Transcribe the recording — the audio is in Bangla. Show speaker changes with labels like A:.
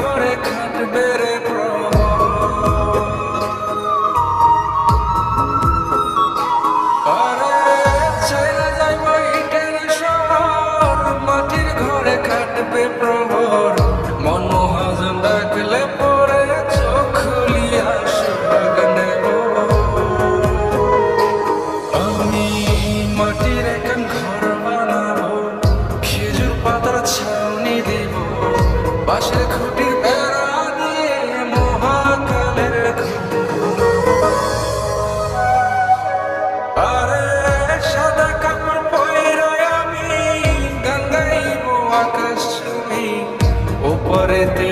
A: ঘরে খাটবে রে আরে ছেড়ে যাইব ইটের শহর, মাটির ঘরে খাটবে প্রহর। মনমহাজন ডাকলে পরে চোখ খুলিয়া সোহাগ নেব। আমি মাটির একখান ঘর বানাবো, খেজুর পাতার ছাউনি দিব, বাঁশের খুঁটির বেড়া দিয়ে মহাকালের আরে সাদা কাপড় পইরা আমি গান গাইব আকাশ ছুঁই, ওপরেতে